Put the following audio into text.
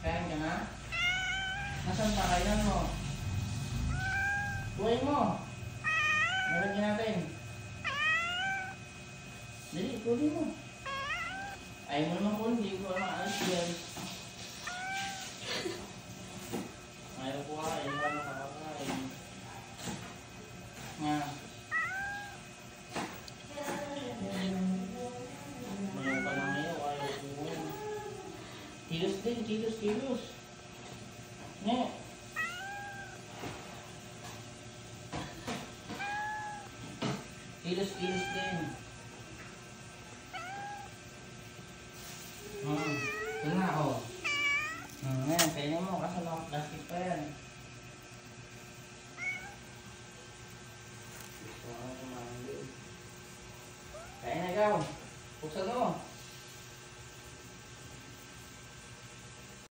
Kain ka na? Nasaan pa? Kainan mo? Kuhain mo. Nalagyan natin. Dali, kunin mo. Ayaw mo naman kunin, hindi ko maalis yan. Ayaw ko kain, paano kakakain? Nga. Mayaw ka lang ngayon, ayaw ko kunin. Kilos din, kilos, kilos. Nga. Kilos, kilos din. Ito na ako. Ngayon, kainin mo kasi mga plastic pa yan. Kain na ikaw.